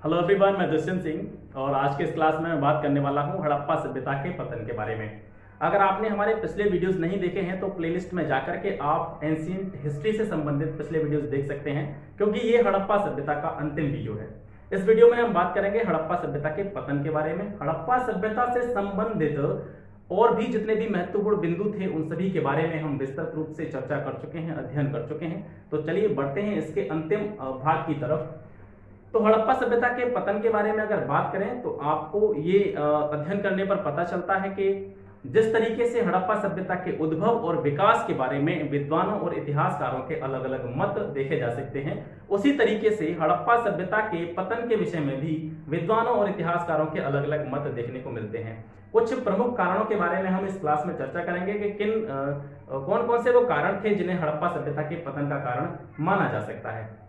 Hello everyone, मैं दुष्यंत सिंह और आज के इस क्लास में मैं बात करने वाला हूं हड़प्पा सभ्यता के पतन के बारे में। अगर आपने हमारे पिछले वीडियोस नहीं देखे हैं तो प्लेलिस्ट में जाकर के आप एंशिएंट हिस्ट्री से संबंधित पिछले वीडियोस देख सकते हैं, क्योंकि ये हड़प्पा सभ्यता का अंतिम वीडियो है। इस वीडियो में हम बात करेंगे हड़प्पा सभ्यता के पतन के बारे में। हड़प्पा सभ्यता से संबंधित और भी जितने भी महत्वपूर्ण बिंदु थे उन सभी के बारे में हम विस्तृत रूप से चर्चा कर चुके हैं, अध्ययन कर चुके हैं। तो चलिए बढ़ते हैं इसके अंतिम भाग की तरफ। तो हड़प्पा सभ्यता के पतन के बारे में अगर बात करें तो आपको ये अध्ययन करने पर पता चलता है कि जिस तरीके से हड़प्पा सभ्यता के उद्भव और विकास के बारे में विद्वानों और इतिहासकारों के अलग अलग मत देखे जा सकते हैं, उसी तरीके से हड़प्पा सभ्यता के पतन के विषय में भी विद्वानों और इतिहासकारों के अलग अलग मत देखने को मिलते हैं। कुछ प्रमुख कारणों के बारे में हम इस क्लास में चर्चा करेंगे कि कौन कौन से वो कारण थे जिन्हें हड़प्पा सभ्यता के पतन का कारण माना जा सकता है।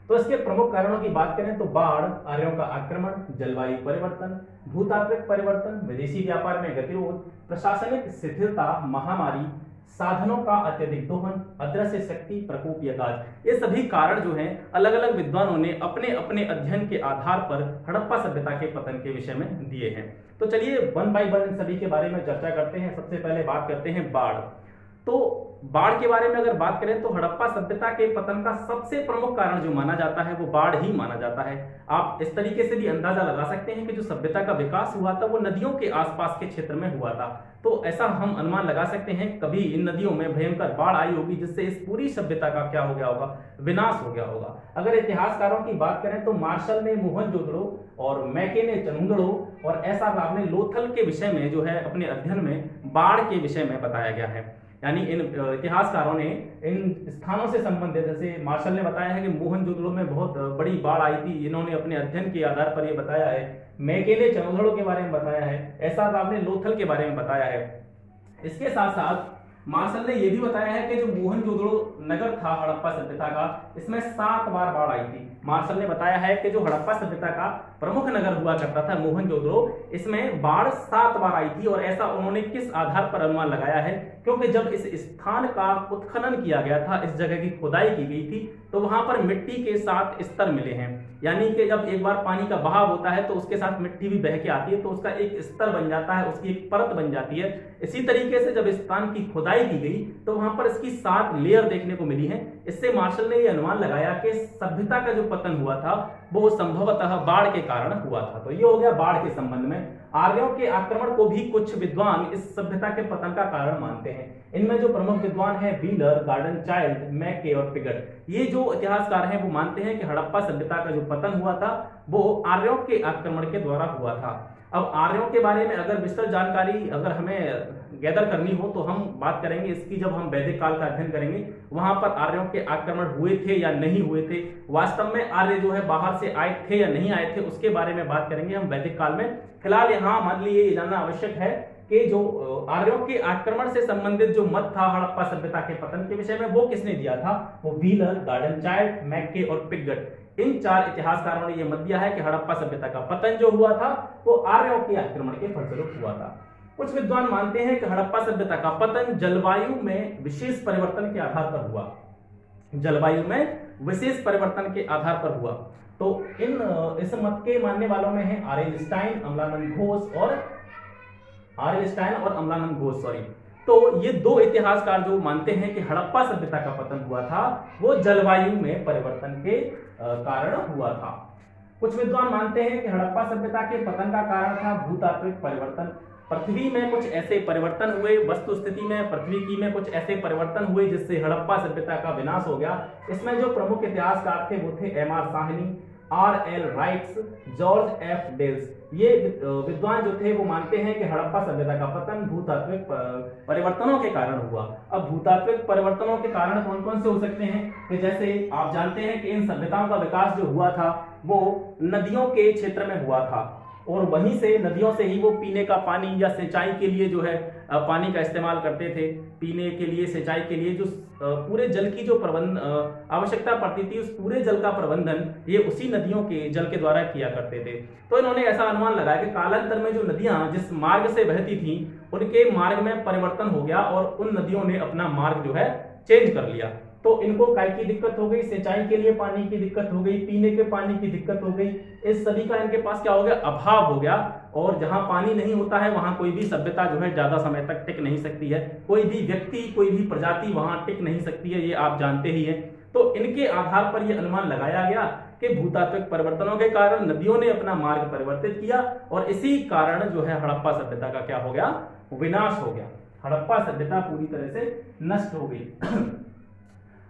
तो इसके प्रमुख कारणों की बात करें तो बाढ़, आर्यों का आक्रमण, जलवायु परिवर्तन, भूतात्विक परिवर्तन, विदेशी व्यापार में गतिरोध, प्रशासनिक शिथिलता, महामारी, साधनों का अत्यधिक दोहन, अदृश्य शक्ति, प्रकोप या गाज, ये सभी कारण जो हैं अलग अलग विद्वानों ने अपने अपने अध्ययन के आधार पर हड़प्पा सभ्यता के पतन के विषय में दिए हैं। तो चलिए वन बाय वन इन सभी के बारे में चर्चा करते हैं। सबसे पहले बात करते हैं बाढ़। तो बाढ़ के बारे में अगर बात करें तो हड़प्पा सभ्यता के पतन का सबसे प्रमुख कारण जो माना जाता है वो बाढ़ ही माना जाता है। आप इस तरीके से भी अंदाजा लगा सकते हैं कि जो सभ्यता का विकास हुआ था वो नदियों के आसपास के क्षेत्र में हुआ था। तो ऐसा हम अनुमान लगा सकते हैं कभी इन नदियों में भयंकर बाढ़ आई होगी जिससे इस पूरी सभ्यता का क्या हो गया होगा, विनाश हो गया होगा। अगर इतिहासकारों की बात करें तो मार्शल ने मोहनजोदड़ो और मैके ने चंदड़ो और ऐसा ने लोथल के विषय में जो है अपने अध्ययन में बाढ़ के विषय में बताया गया है। यानी इन इतिहासकारों ने इन स्थानों से संबंधित, जैसे मार्शल ने बताया है कि मोहनजोदड़ो में बहुत बड़ी बाढ़ आई थी, इन्होंने अपने अध्ययन के आधार पर यह बताया है। मैके ने चंदड़ो के बारे में बताया है, ऐसा ने लोथल के बारे में बताया है। इसके साथ साथ मार्शल ने यह भी बताया है कि जो मोहनजोदड़ो नगर था हड़प्पा सभ्यता का, इसमें 7 बार बाढ़ आई थी। मार्शल ने बताया है कि जो हड़प्पा सभ्यता का प्रमुख नगर हुआ करता था मोहनजोदड़ो, इसमें बाढ़ 7 बार आई थी। और ऐसा उन्होंने किस आधार पर अनुमान लगाया है, क्योंकि जब इस स्थान का उत्खनन किया गया था, इस जगह की खुदाई की गई थी, तो वहां पर मिट्टी के 7 स्तर मिले हैं। यानी कि जब एक बार पानी का बहाव होता है तो उसके साथ मिट्टी भी बह के आती है, तो उसका एक स्तर बन जाता है, उसकी एक परत बन जाती है। इसी तरीके से जब इस स्थान की खुदाई की गई तो वहां पर इसकी 7 लेयर देखने को मिली है। इससे मार्शल ने यह अनुमान लगाया कि सभ्यता का जो पतन हुआ था वो संभवतः बाढ़ के कारण हुआ था। तो ये हो गया बाढ़ के संबंध में। आर्यों के आक्रमण को भी कुछ विद्वान इस सभ्यता के पतन का कारण मानते हैं। इनमें जो प्रमुख विद्वान हैं व्हीलर, गार्डन चाइल्ड, मैके और पिगट, ये जो इतिहासकार हैं वो मानते हैं कि हड़प्पा सभ्यता का जो पतन हुआ था वो आर्यों के आक्रमण के द्वारा हुआ था। अब आर्यों के बारे में अगर विस्तृत जानकारी अगर हमें गैदर करनी हो तो हम बात करेंगे इसकी जब हम वैदिक काल का अध्ययन करेंगे। वहां पर आर्यों के आक्रमण हुए थे या नहीं हुए थे, वास्तव में आर्य जो है बाहर से आए थे या नहीं आए थे, उसके बारे में बात करेंगे हम वैदिक काल में। फिलहाल यहाँ मान लीजिए ये जानना आवश्यक है कि जो आर्यों के आक्रमण से संबंधित जो मत था हड़प्पा सभ्यता के पतन के विषय में वो किसने दिया था, वो व्हीलर, गार्डन चाइल्ड, मैके और पिगट, इन 4 इतिहासकारों ने यह मत दिया है कि हड़प्पा सभ्यता का पतन जो हुआ था वो आर्यों के आक्रमण के फलस्वरूप हुआ था। कुछ विद्वान मानते हैं कि हड़प्पा सभ्यता का पतन जलवायु में विशेष परिवर्तन के आधार पर हुआ। जलवायु में विशेष परिवर्तन के आधार पर हुआ। तो इस मत के मानने वालों में है आर्यस्टाइन, अमलानंद घोष, तो ये 2 इतिहासकार जो मानते हैं कि हड़प्पा सभ्यता का पतन हुआ था वो जलवायु में परिवर्तन के कारण हुआ था। कुछ विद्वान मानते हैं कि हड़प्पा सभ्यता के पतन का कारण था भूतात्विक परिवर्तन। पृथ्वी में कुछ ऐसे परिवर्तन हुए, वस्तु स्थिति में पृथ्वी की में कुछ ऐसे परिवर्तन हुए जिससे हड़प्पा सभ्यता का विनाश हो गया। इसमें जो प्रमुख इतिहासकार थे वो थे M.R. Sahni, R.L. Wrights, George F. Dales. ये विद्वान जो थे वो मानते हैं कि हड़प्पा सभ्यता का पतन भूतात्विक परिवर्तनों के कारण हुआ। अब भूतात्विक परिवर्तनों के कारण कौन कौन से हो सकते हैं कि जैसे आप जानते हैं कि इन सभ्यताओं का विकास जो हुआ था वो नदियों के क्षेत्र में हुआ था और वहीं से नदियों से ही वो पीने का पानी या सिंचाई के लिए जो है पानी का इस्तेमाल करते थे। पीने के लिए, सिंचाई के लिए जो पूरे जल की जो आवश्यकता पड़ती थी, उस पूरे जल का प्रबंधन ये उसी नदियों के जल के द्वारा किया करते थे। तो इन्होंने ऐसा अनुमान लगाया कि कालांतर में जो नदियां जिस मार्ग से बहती थी उनके मार्ग में परिवर्तन हो गया और उन नदियों ने अपना मार्ग जो है चेंज कर लिया। तो इनको काय की दिक्कत हो गई, सिंचाई के लिए पानी की दिक्कत हो गई, पीने के पानी की दिक्कत हो गई, इस सभी का इनके पास क्या हो गया, अभाव हो गया। और जहां पानी नहीं होता है वहां कोई भी सभ्यता जो है ज्यादा समय तक टिक नहीं सकती है, कोई भी व्यक्ति, कोई भी प्रजाति वहां टिक नहीं सकती है, ये आप जानते ही हैं। तो इनके आधार पर यह अनुमान लगाया गया कि भूतात्विक परिवर्तनों के कारण नदियों ने अपना मार्ग परिवर्तित किया और इसी कारण जो है हड़प्पा सभ्यता का क्या हो गया, विनाश हो गया। हड़प्पा सभ्यता पूरी तरह से नष्ट हो गई।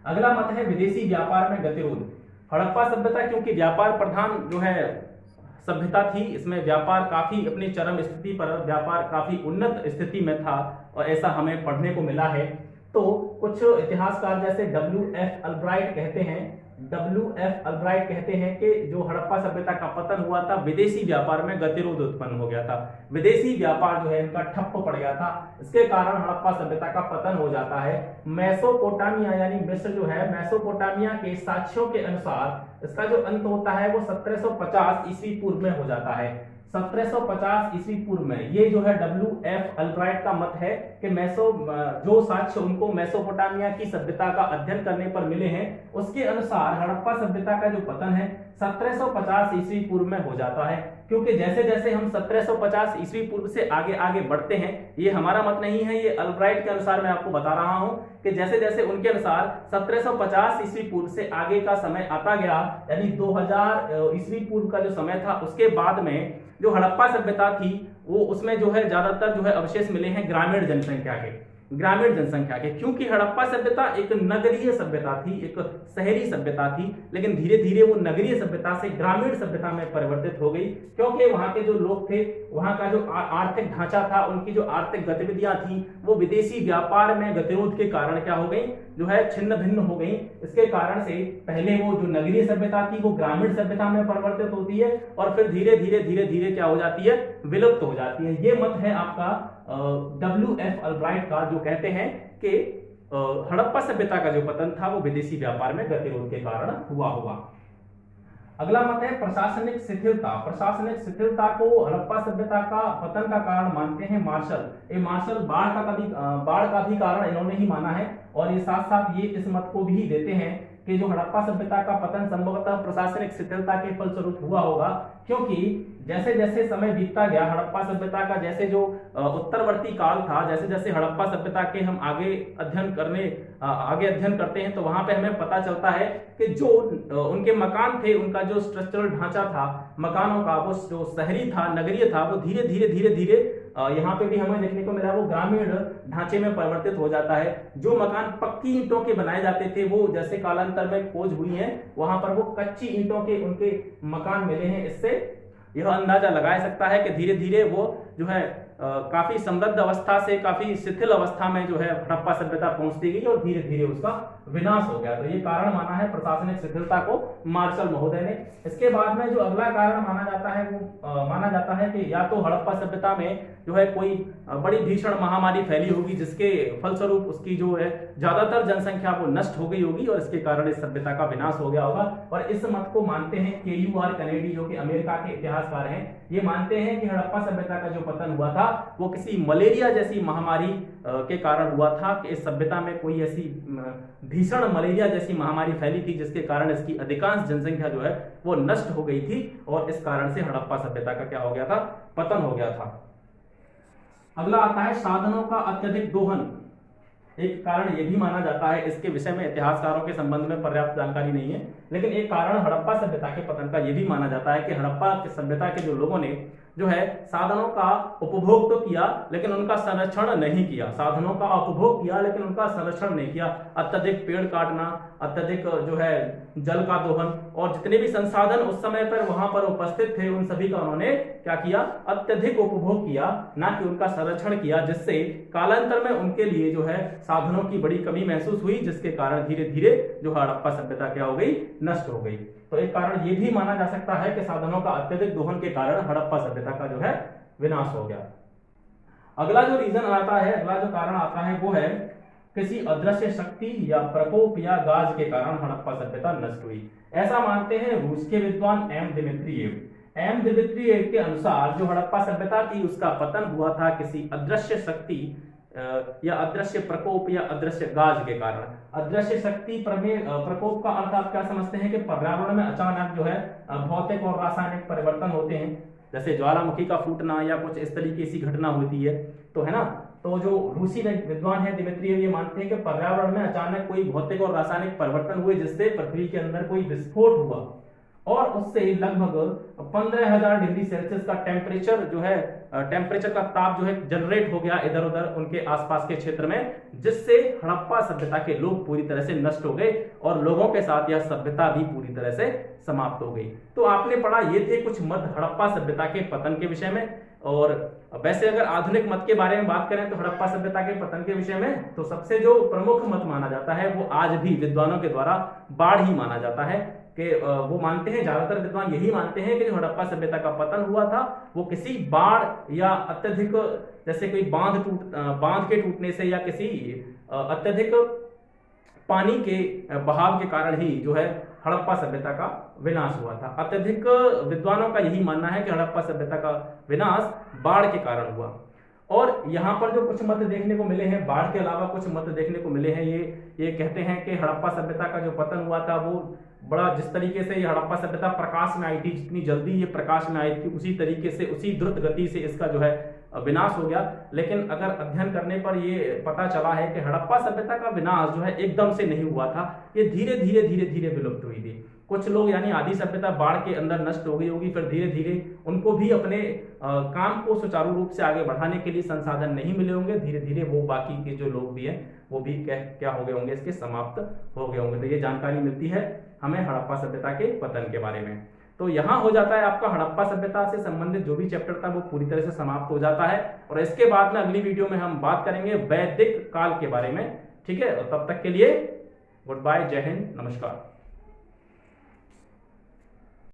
अगला मत है विदेशी व्यापार में गतिरोध। हड़प्पा सभ्यता क्योंकि व्यापार प्रधान जो है सभ्यता थी, इसमें व्यापार काफी अपनी चरम स्थिति पर, व्यापार काफी उन्नत स्थिति में था और ऐसा हमें पढ़ने को मिला है। तो कुछ इतिहासकार जैसे W.F. अल्ब्राइट कहते हैं कि जो हड़प्पा सभ्यता का पतन हुआ था, विदेशी व्यापार में गतिरोध उत्पन्न हो गया था, विदेशी व्यापार जो है इनका ठप्प पड़ गया था, इसके कारण हड़प्पा सभ्यता का पतन हो जाता है। मेसोपोटामिया यानी मिस्र जो है, मेसोपोटामिया के साक्ष्यों के अनुसार इसका जो अंत होता है वो 1750 ईस्वी पूर्व में हो जाता है। 1750 ईस्वी पूर्व में ये जो है W.F. अल्ब्राइट का मत है कि जो साक्ष्य उनको मेसोपोटामिया की सभ्यता का अध्ययन करने पर मिले हैं, उसके अनुसार हड़प्पा सभ्यता का जो पतन है 1750 ईस्वी पूर्व में हो जाता है। क्योंकि जैसे जैसे हम 1750 ईस्वी पूर्व से आगे आगे बढ़ते हैं, ये हमारा मत नहीं है, ये अल्ब्राइट के अनुसार मैं आपको बता रहा हूं कि जैसे जैसे उनके अनुसार 1750 ईस्वी पूर्व से आगे का समय आता गया, यानी 2000 ईस्वी पूर्व का जो समय था, उसके बाद में जो हड़प्पा सभ्यता थी वो उसमें जो है ज्यादातर जो है अवशेष मिले हैं ग्रामीण जनसंख्या के, क्योंकि हड़प्पा सभ्यता एक नगरीय सभ्यता थी, एक शहरी सभ्यता थी, लेकिन धीरे धीरे वो नगरीय सभ्यता से ग्रामीण सभ्यता में परिवर्तित हो गई, क्योंकि वहां के जो लोग थे, वहां का जो आर्थिक ढांचा था, उनकी जो आर्थिक गतिविधियां थी वो विदेशी व्यापार में गतिरोध के कारण क्या हो गई, जो है छिन्न भिन्न हो गई। इसके कारण से पहले वो जो नगरीय सभ्यता थी वो ग्रामीण सभ्यता में परिवर्तित होती है और फिर धीरे धीरे क्या हो जाती है, विलुप्त हो जाती है। ये मत है आपका W.F. अल्ब्राइट का, जो कहते हैं कि हड़प्पा सभ्यता का जो पतन था वो विदेशी व्यापार में गतिरोध के कारण हुआ होगा। अगला मत है प्रशासनिक शिथिलता को हड़प्पा सभ्यता का पतन का कारण मानते हैं मार्शल। बाढ़ का भी कारण इन्होंने ही माना है और ये साथ साथ ये इस मत को भी देते हैं कि जो हड़प्पा सभ्यता का पतन संभवतः प्रशासनिक शिथिलता के फलस्वरूप हुआ होगा, क्योंकि जैसे जैसे समय बीतता गया, हड़प्पा सभ्यता का जैसे जो उत्तरवर्ती काल था, जैसे जैसे हड़प्पा सभ्यता के हम आगे अध्ययन करते हैं तो वहां पे हमें पता चलता है कि जो उनके मकान थे, उनका जो स्ट्रक्चरल ढांचा था मकानों का, वो जो शहरी था, नगरीय था, वो धीरे धीरे यहाँ पे भी हमें देखने को मिला वो ग्रामीण ढांचे में परिवर्तित हो जाता है। जो मकान पक्की ईंटों के बनाए जाते थे वो जैसे कालांतर में खोज हुई है, वहां पर वो कच्ची ईंटों के उनके मकान मिले हैं। इससे यह अंदाजा लगाया सकता है कि धीरे धीरे वो जो है काफी समृद्ध अवस्था से काफी शिथिल अवस्था में जो है हड़प्पा सभ्यता पहुंचती गई और धीरे धीरे उसका विनाश हो गया। तो ये कारण माना है प्रशासनिक शिथिलता को मार्शल महोदय ने। इसके बाद में जो अगला कारण माना जाता है कि या तो हड़प्पा सभ्यता में जो है कोई बड़ी भीषण महामारी फैली होगी, जिसके फलस्वरूप उसकी जो है ज्यादातर जनसंख्या वो नष्ट हो गई होगी और इसके कारण इस सभ्यता का विनाश हो गया होगा। और इस मत को मानते हैं KUR कनेडी, जो कि अमेरिका के इतिहासकार हैं, ये मानते हैं कि हड़प्पा सभ्यता का जो पतन हुआ था वो किसी मलेरिया जैसी महामारी के कारण हुआ था, कि इस सभ्यता में कोई ऐसी भीषण मलेरिया जैसी महामारी फैली थी जिसके कारण इसकी अधिकांश जनसंख्या जो है वो नष्ट हो गई थी और इस कारण से हड़प्पा सभ्यता का क्या हो गया था, पतन हो गया था। अगला आता है साधनों का अत्यधिक दोहन। एक कारण यह भी माना जाता है, इसके विषय में इतिहासकारों के संबंध में पर्याप्त जानकारी नहीं है, लेकिन एक कारण हड़प्पा सभ्यता के पतन का यह भी माना जाता है कि हड़प्पा सभ्यता के जो लोगों ने जो है साधनों का उपभोग तो किया लेकिन उनका संरक्षण नहीं किया। साधनों का उपभोग किया लेकिन उनका संरक्षण नहीं किया। अत्यधिक पेड़ काटना, अत्यधिक जो है जल का दोहन और जितने भी संसाधन उस समय पर वहां पर उपस्थित थे उन सभी का उन्होंने क्या किया, अत्यधिक उपभोग किया, ना कि उनका संरक्षण किया, जिससे कालांतर में उनके लिए जो है साधनों की बड़ी कमी महसूस हुई, जिसके कारण धीरे धीरे जो हड़प्पा सभ्यता क्या हो गई, नष्ट हो गई। तो एक कारण ये भी माना जा सकता है कि साधनों का अत्यधिक दोहन के कारण हड़प्पा सभ्यता का जो है विनाश हो गया। अगला जो कारण आता है वो है किसी अदृश्य शक्ति या प्रकोप या गाज के कारण हड़प्पा सभ्यता नष्ट हुई। ऐसा मानते हैं रूस के विद्वान एम दिमित्रियेव के अनुसार जो हड़प्पा सभ्यता थी उसका पतन हुआ था किसी अदृश्य शक्ति या अदृश्य प्रकोप या अदृश्य गाज के कारण। अदृश्य शक्ति प्रकोप का अर्थ आप क्या समझते हैं कि पर्यावरण में अचानक जो है भौतिक और रासायनिक परिवर्तन होते हैं, जैसे ज्वालामुखी का फूटना या कुछ इस तरीके की घटना होती है, तो है ना। तो जो रूसी विद्वान है दिमित्रियव, ये मानते हैं कि पर्यावरण में अचानक कोई भौतिक और रासायनिक परिवर्तन हुए जिससे पृथ्वी के अंदर कोई विस्फोट हुआ और उससे लगभग 15,000 डिग्री सेल्सियस का टेम्परेचर जो है टेम्परेचर का ताप जो है जनरेट हो गया इधर उधर उनके आसपास के क्षेत्र में, जिससे हड़प्पा सभ्यता के लोग पूरी तरह से नष्ट हो गए और लोगों के साथ यह सभ्यता भी पूरी तरह से समाप्त हो गई। तो आपने पढ़ा, ये थे कुछ मत हड़प्पा सभ्यता के पतन के विषय में। और वैसे अगर आधुनिक मत के बारे में बात करें तो हड़प्पा सभ्यता के पतन के विषय में तो सबसे जो प्रमुख मत माना जाता है वो आज भी विद्वानों के द्वारा बाढ़ ही माना जाता है, कि वो मानते हैं, ज्यादातर विद्वान यही मानते हैं कि जो हड़प्पा सभ्यता का पतन हुआ था वो किसी बाढ़ या अत्यधिक, जैसे कोई बांध के टूटने से या किसी अत्यधिक पानी के बहाव के कारण ही जो है हड़प्पा सभ्यता का विनाश हुआ था। अत्यधिक विद्वानों का यही मानना है कि हड़प्पा सभ्यता का विनाश बाढ़ के कारण हुआ। और यहाँ पर जो कुछ मत देखने को मिले हैं, बाढ़ के अलावा कुछ मत देखने को मिले हैं, ये कहते हैं कि हड़प्पा सभ्यता का जो पतन हुआ था वो बड़ा, जिस तरीके से ये हड़प्पा सभ्यता प्रकाश में आई थी, जितनी जल्दी ये प्रकाश में आई थी उसी तरीके से, उसी द्रुत गति से इसका जो है विनाश हो गया। लेकिन अगर अध्ययन करने पर ये पता चला है कि हड़प्पा सभ्यता का विनाश जो है एकदम से नहीं हुआ था, ये धीरे धीरे विलुप्त हुई थी। कुछ लोग यानी आदि सभ्यता बाढ़ के अंदर नष्ट हो गई होगी, फिर धीरे धीरे उनको भी अपने काम को सुचारू रूप से आगे बढ़ाने के लिए संसाधन नहीं मिले होंगे, धीरे धीरे वो बाकी के जो लोग भी हैं वो भी क्या हो गए होंगे, इसके समाप्त हो गए होंगे। तो ये जानकारी मिलती है हमें हड़प्पा सभ्यता के पतन के बारे में। तो यहाँ हो जाता है आपका हड़प्पा सभ्यता से संबंधित जो भी चैप्टर था वो पूरी तरह से समाप्त हो जाता है। और इसके बाद में अगली वीडियो में हम बात करेंगे वैदिक काल के बारे में। ठीक है, तब तक के लिए गुड बाय, जय हिंद, नमस्कार।